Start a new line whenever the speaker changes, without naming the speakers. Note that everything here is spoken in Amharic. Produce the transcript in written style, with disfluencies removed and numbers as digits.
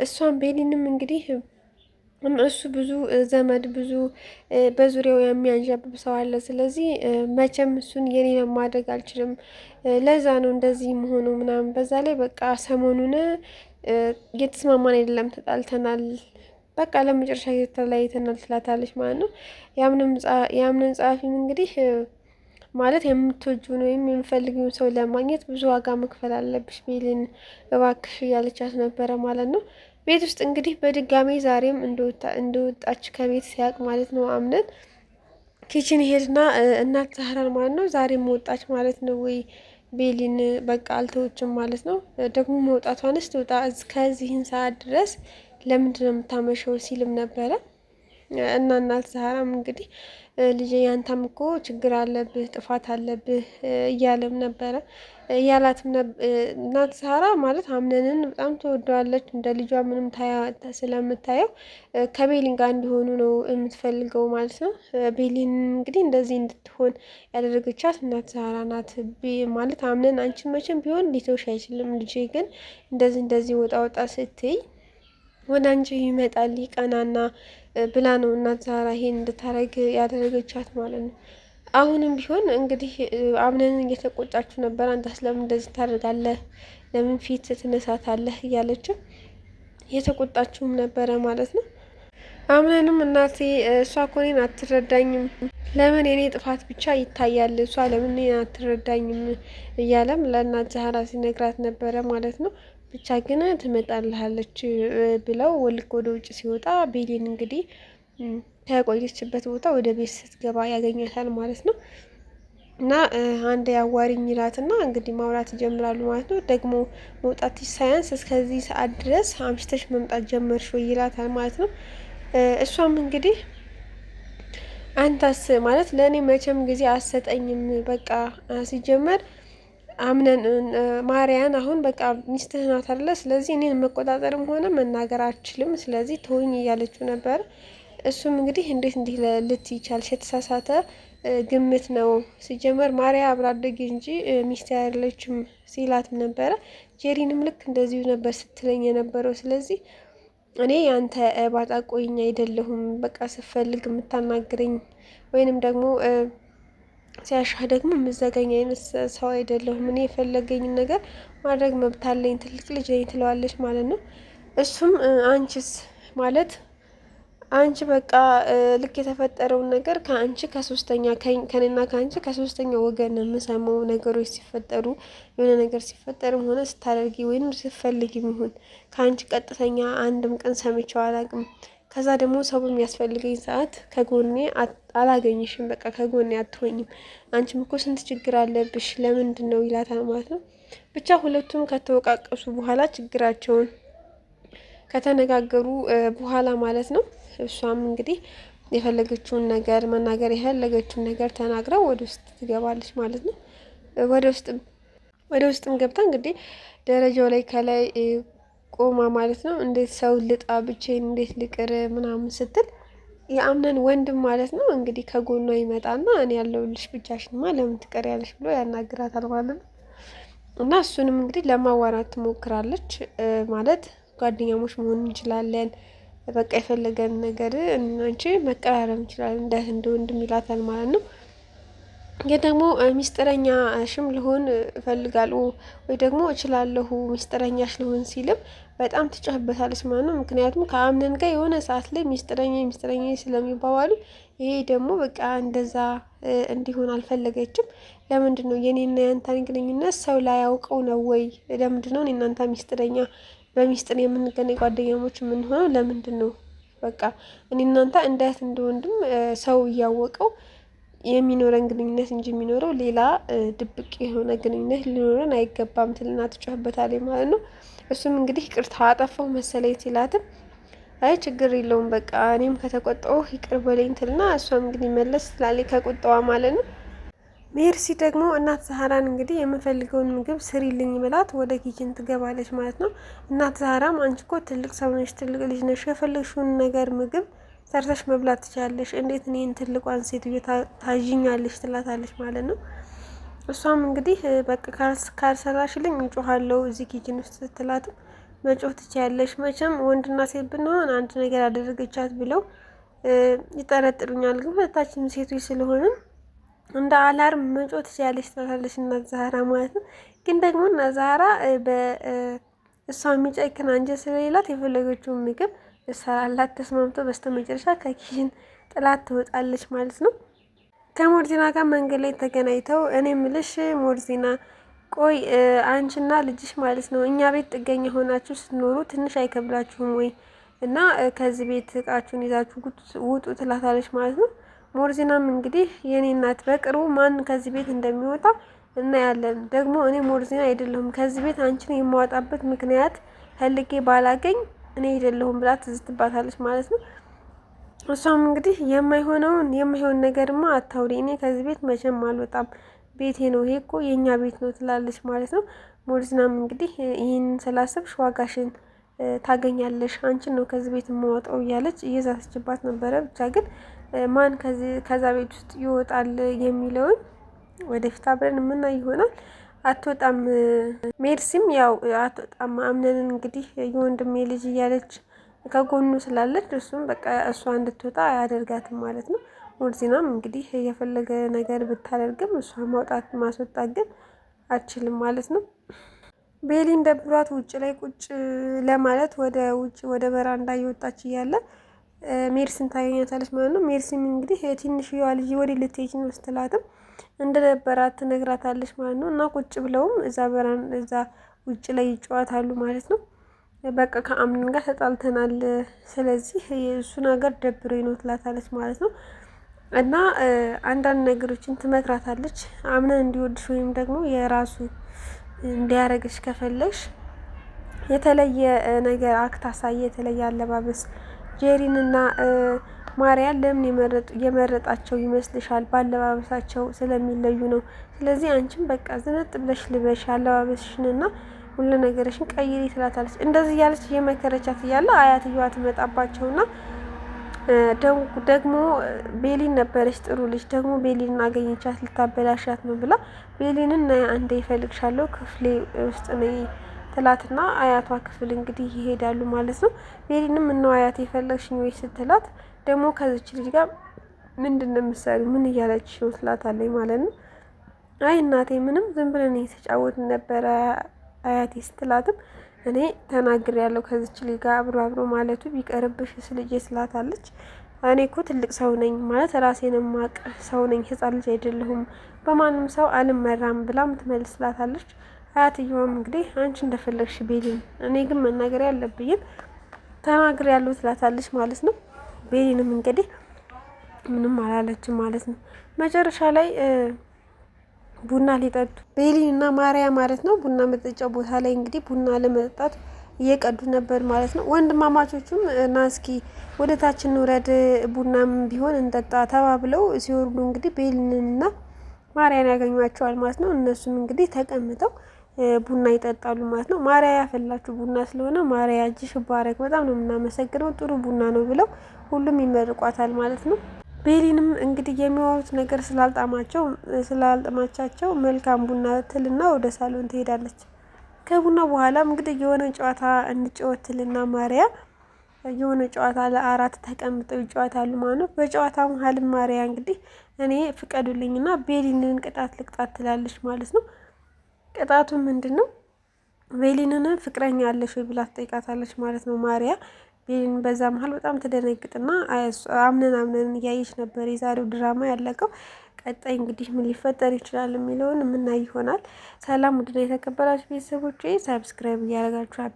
እሷም ቤሊንም እንግዲህ እሱ ብዙ ዘመድ ብዙ በዙሪያው የሚያንዣብብ ሰው አለ። ስለዚህ መቼም እሱን የኔ ነው ማድረግ አልችልም። ለዛ ነው እንደዚህ መሆኑ ምናምን። በዛ ላይ በቃ ሰሞኑን እየተስማማን አይደለም፣ ተጣልተናል፣ በቃ ለመጨረሻ ጊዜ ተለያይተናል ትላታለች ማለት ነው። ያምንን ጸሐፊም እንግዲህ ማለት የምትወጂውን ወይም የምፈልጊውን ሰው ለማግኘት ብዙ ዋጋ መክፈል አለብሽ ቤሊን እባክሽ እያለቻት ነበረ ማለት ነው። ቤት ውስጥ እንግዲህ በድጋሚ ዛሬም እንደወጣች ከቤት ሲያውቅ ማለት ነው አምነን ኪችን ሄድና እናት ዛህራን ማለት ነው ዛሬም ወጣች ማለት ነው ወይ ቤሊን በቃ አልተወችም ማለት ነው። ደግሞ መውጣቷንስ ትውጣ እስከዚህን ሰዓት ድረስ ለምንድን ነው የምታመሸው ሲልም ነበረ። እና እናት ዛህራም እንግዲህ ልጄ ያንተም እኮ ችግር አለብህ ጥፋት አለብህ እያለም ነበረ እያላትም እናት ዛህራ ማለት አምነንን በጣም ትወደዋለች እንደ ልጇ ምንም ስለምታየው ከቤሊን ጋር እንዲሆኑ ነው የምትፈልገው ማለት ነው። ቤሊን እንግዲህ እንደዚህ እንድትሆን ያደረገቻት እናት ዛህራ ናት ማለት አምነን አንቺን መቼም ቢሆን ሊተውሽ አይችልም ልጄ ግን እንደዚህ ወጣ ወጣ ስትይ ወደ አንቺ ይመጣል ይቀናና ብላ ነው እናት ዛህራ ይሄን እንድታረግ ያደረገቻት ማለት ነው። አሁንም ቢሆን እንግዲህ አምነንን እየተቆጣችሁ ነበር። አንተስ ለምን እንደዚህ ታደርጋለህ? ለምን ፊት ትነሳታለህ? እያለችው እየተቆጣችሁም ነበረ ማለት ነው። አምነንም እናቴ እሷ እኮ እኔን አትረዳኝም፣ ለምን የኔ ጥፋት ብቻ ይታያል፣ እሷ ለምን እኔን አትረዳኝም እያለም ለእናት ዛህራ ሲነግራት ነበረ ማለት ነው። ብቻ ግን ትመጣልሃለች ብለው ልክ ወደ ውጭ ሲወጣ ቤሊን እንግዲህ ከቆየችበት ቦታ ወደ ቤት ስትገባ ያገኛታል ማለት ነው። እና አንድ ያዋሪኝ ይላትና እንግዲህ ማውራት ይጀምራሉ ማለት ነው። ደግሞ መውጣት ሳያንስ እስከዚህ ሰዓት ድረስ አምሽተሽ መምጣት ጀመርሽ ወይ ይላታል ማለት ነው። እሷም እንግዲህ አንተስ ማለት ለእኔ መቼም ጊዜ አሰጠኝም፣ በቃ ሲጀመር አምነን ማርያን አሁን በቃ ሚስትህ ናት አይደለ? ስለዚህ እኔን መቆጣጠርም ሆነ መናገር አልችልም፣ ስለዚህ ተወኝ እያለችው ነበር። እሱም እንግዲህ እንዴት እንዲህ ልትይ ቻልሽ? የተሳሳተ ግምት ነው። ሲጀመር ማርያ አብራ አደጌ እንጂ ሚስት ያለችም ሲላትም ነበረ። ጄሪንም ልክ እንደዚሁ ነበር ስትለኝ የነበረው። ስለዚህ እኔ ያንተ ባጣ ቆይኝ አይደለሁም፣ በቃ ስፈልግ የምታናግረኝ ወይንም ደግሞ ሲያሻህ ደግሞ የምዘገኝ አይነት ሰው አይደለሁም። እኔ የፈለገኝን ነገር ማድረግ መብት አለኝ፣ ትልቅ ልጅ ነኝ ትለዋለች ማለት ነው። እሱም አንቺስ ማለት አንቺ በቃ ልክ የተፈጠረውን ነገር ከአንቺ ከሶስተኛ ከኔና ከአንቺ ከሶስተኛ ወገን የምሰማው ነገሮች ሲፈጠሩ የሆነ ነገር ሲፈጠርም ሆነ ስታደርጊ ወይም ስትፈልጊ ይሁን ከአንቺ ቀጥተኛ አንድም ቀን ሰምቼው አላውቅም። ከዛ ደግሞ ሰው በሚያስፈልገኝ ሰዓት ከጎኔ አላገኝሽም፣ በቃ ከጎኔ አትሆኝም። አንቺም እኮ ስንት ችግር አለብሽ ለምንድን ነው ይላታል ማለት ነው። ብቻ ሁለቱም ከተወቃቀሱ በኋላ ችግራቸውን ከተነጋገሩ በኋላ ማለት ነው እሷም እንግዲህ የፈለገችውን ነገር መናገር የፈለገችውን ነገር ተናግረው ወደ ውስጥ ትገባለች ማለት ነው። ወደ ውስጥም ገብታ እንግዲህ ደረጃው ላይ ከላይ ቆማ ማለት ነው እንዴት ሰው ልጣ ብቻዬን እንዴት ልቅር ምናምን ስትል የአምነን ወንድም ማለት ነው እንግዲህ ከጎኗ ይመጣና እኔ ያለሁልሽ ብቻሽንማ ለምን ትቀሪያለሽ ብሎ ያናግራታል ማለት ነው። እና እሱንም እንግዲህ ለማዋራት ትሞክራለች ማለት ጓደኛሞች መሆን እንችላለን፣ በቃ የፈለገን ነገር አንቺ መቀራረብ እንችላለን እንደ ወንድም ይላታል ማለት ነው። ግን ደግሞ ሚስጥረኛ ሽም ልሆን እፈልጋለሁ ወይ ደግሞ እችላለሁ ሚስጥረኛሽ ልሆን ሲልም በጣም ትጮህበታለች ማለት ነው። ምክንያቱም ከአምነን ጋር የሆነ ሰዓት ላይ ሚስጥረኛ ስለሚባባሉ ይሄ ደግሞ በቃ እንደዛ እንዲሆን አልፈለገችም። ለምንድን ነው የኔና ያንተን ግንኙነት ሰው ላያውቀው ነው ወይ? ለምንድን ነው እኔ እናንተ ሚስጥረኛ በሚስጥር የምንገናኝ ጓደኛሞች የምንሆነው ለምንድን ነው? በቃ እኔ እናንተ እንደ እህት እንደ ወንድም ሰው እያወቀው የሚኖረን ግንኙነት እንጂ የሚኖረው ሌላ ድብቅ የሆነ ግንኙነት ሊኖረን አይገባም ትልና ትጮህበታለች ማለት ነው። እሱም እንግዲህ ይቅርታ አጠፋው መሰለኝ ሲላትም አይ ችግር የለውም በቃ እኔም ከተቆጣሁ ይቅር በለኝ ትልና እሷም እንግዲህ መለስ ስላለኝ ከቁጣዋ ማለት ነው። ሜርሲ ደግሞ እናት ዛህራን እንግዲህ የምፈልገውን ምግብ ስሪልኝ ብላት ወደ ኪችን ትገባለች ማለት ነው። እናት ዛህራም አንቺ እኮ ትልቅ ሰው ነሽ፣ ትልቅ ልጅ ነሽ፣ የፈለግሽውን ነገር ምግብ ሰርተሽ መብላት ትችላለሽ፣ እንዴት እኔን ትልቋን ሴትዮ ታዥኛለሽ ትላታለች ማለት ነው። እሷም እንግዲህ በቃ ካልሰራሽልኝ እንጮሃለሁ እዚህ ኪችን ውስጥ ስትላትም መጮህ ትችያለሽ። መቼም ወንድና ሴት ብንሆን አንድ ነገር አደረገቻት ብለው ይጠረጥሩኛል። ግን ሁለታችንም ሴቶች ስለሆንን እንደ አላርም መጮህ ትችያለሽ ትላታለች እናት ዛህራ ማለት ነው። ግን ደግሞ እናት ዛህራ እሷ የሚጨክን አንጀት ስለሌላት የፈለገችውን ምግብ እሰራላት ተስማምቶ በስተመጨረሻ ከኪሽን ጥላት ትወጣለች ማለት ነው። ከሞርዚና ጋር መንገድ ላይ ተገናኝተው እኔ ምልሽ ሞርዚና፣ ቆይ አንቺና ልጅሽ ማለት ነው እኛ ቤት ጥገኛ ሆናችሁ ስትኖሩ ትንሽ አይከብዳችሁም ወይ? እና ከዚህ ቤት እቃችሁን ይዛችሁ ውጡ ትላታለች ማለት ነው። ሞርዚናም እንግዲህ የኔ እናት በቅርቡ ማን ከዚህ ቤት እንደሚወጣ እናያለን። ደግሞ እኔ ሞርዚና አይደለሁም ከዚህ ቤት አንቺን የማወጣበት ምክንያት ፈልጌ ባላገኝ እኔ አይደለሁም ብላ ትዝትባታለች ማለት ነው። እሷም እንግዲህ የማይሆን ነገርማ አታውሪ፣ እኔ ከዚህ ቤት መቼም አልወጣም፣ ቤቴ ነው ይሄ እኮ የእኛ ቤት ነው ትላለች ማለት ነው። ሞርዚናም እንግዲህ ይህን ስላሰብሽ ዋጋሽን ታገኛለሽ፣ አንቺን ነው ከዚህ ቤት የማወጣው እያለች እየዛተችባት ነበረ። ብቻ ግን ማን ከዛ ቤት ውስጥ ይወጣል የሚለውን ወደፊት አብረን የምናይ ይሆናል። አትወጣም ሜርሲም ያው አትወጣም አምነንን እንግዲህ የወንድሜ ልጅ እያለች ከጎኑ ስላለች እሱም በቃ እሷ እንድትወጣ አያደርጋትም ማለት ነው። ሞርዚናም እንግዲህ የፈለገ ነገር ብታደርግም እሷ ማውጣት ማስወጣት ግን አትችልም ማለት ነው። ቤሊን ደብሯት ውጭ ላይ ቁጭ ለማለት ወደ ውጭ ወደ በራንዳ እየወጣች እያለ ሜርሲን ታገኛታለች ማለት ነው። ሜርሲም እንግዲህ ትንሽዬዋ ልጅ ወደ ልትሄጂ ነው ስትላትም እንደነበራት ትነግራታለች ማለት ነው። እና ቁጭ ብለውም እዛ ውጭ ላይ ይጫወታሉ ማለት ነው። በቃ ከአምነን ጋር ተጣልተናል፣ ስለዚህ እሱ ነገር ደብሮኝ ነው ትላታለች ማለት ነው። እና አንዳንድ ነገሮችን ትመክራታለች። አምነን እንዲወድሽ ወይም ደግሞ የራሱ እንዲያረግሽ ከፈለግሽ የተለየ ነገር አክት አሳየ፣ የተለየ አለባበስ። ጄሪን እና ማርያን ለምን የመረጣቸው ይመስልሻል? በአለባበሳቸው ስለሚለዩ ነው። ስለዚህ አንቺም በቃ ዝነጥ ብለሽ ልበሽ አለባበስሽንና ሁሉ ነገርሽን ቀይሪ ትላታለች። እንደዚህ እያለች እየመከረቻት እያለ አያትየዋ ትመጣባቸውና ደግሞ ቤሊን ነበረች ጥሩ ልጅ፣ ደግሞ ቤሊን አገኘቻት ልታበላሻት ነው ብላ ቤሊንን አንዴ ይፈልግሻለሁ ክፍሌ ውስጥ ነው ትላትና አያቷ ክፍል እንግዲህ ይሄዳሉ ማለት ነው። ቤሊንም እነው አያት የፈለግሽኝ ወይ ስትላት ደግሞ ከዚች ልጅ ጋር ምንድን ነው የምትሰሪው? ምን እያለች ነው ትላታለች ማለት ነው። አይ እናቴ ምንም ዝም ብለን የተጫወትን ነበረ አያቴ ስትላትም እኔ ተናግሬያለሁ ከዚች ልጅ ጋር አብሮ ማለቱ ቢቀርብሽ ስልጄ ትላታለች። እኔ እኮ ትልቅ ሰው ነኝ ማለት ራሴን የማቅ ሰው ነኝ፣ ህፃን ልጅ አይደለሁም፣ በማንም ሰው አልመራም ብላ ምትመልስ ትላታለች። አያትየዋም እንግዲህ አንቺ እንደፈለግሽ ቤሊን፣ እኔ ግን መናገር ያለብኝን ተናግሬያለሁ ትላታለች ማለት ነው። ቤሊንም እንግዲህ ምንም አላለችም ማለት ነው። መጨረሻ ላይ ቡና ሊጠጡ ቤሊን እና ማርያ ማለት ነው ቡና መጠጫው ቦታ ላይ እንግዲህ ቡና ለመጠጣት እየቀዱ ነበር ማለት ነው። ወንድማማቾቹም ና እስኪ ወደ ታች እንውረድ ቡናም ቢሆን እንጠጣ ተባብለው ሲወርዱ እንግዲህ ቤሊንና ማርያን ያገኟቸዋል ማለት ነው። እነሱም እንግዲህ ተቀምጠው ቡና ይጠጣሉ ማለት ነው። ማርያ ያፈላችሁ ቡና ስለሆነ ማርያ እጅሽ ባረክ፣ በጣም ነው የምናመሰግነው፣ ጥሩ ቡና ነው ብለው ሁሉም ይመርቋታል ማለት ነው። ቤሊንም እንግዲህ የሚያወሩት ነገር ስላልጠማቻቸው መልካም ቡና ትልና ወደ ሳሎን ትሄዳለች። ከቡና በኋላም እንግዲህ የሆነ ጨዋታ እንጫወት ትልና ማርያ የሆነ ጨዋታ ለአራት ተቀምጠው ይጫወታሉ ማለት ነው። በጨዋታ መሀል ማርያ እንግዲህ እኔ ፍቀዱልኝና ቤሊንን ቅጣት ልቅጣት ትላለች ማለት ነው። ቅጣቱ ምንድን ነው? ቤሊንን ፍቅረኛ አለሽ ወይ ብላ ትጠይቃታለች ማለት ነው ማርያ። ቤሊን በዛ መሀል በጣም ትደነግጥና አምነን እያየች ነበር የዛሬው ድራማ ያለቀው። ቀጣይ እንግዲህ ምን ሊፈጠር ይችላል የሚለውን የምናይ ይሆናል። ሰላም ውድና የተከበራችሁ ቤተሰቦች ሰብስክራይብ እያደረጋችሁ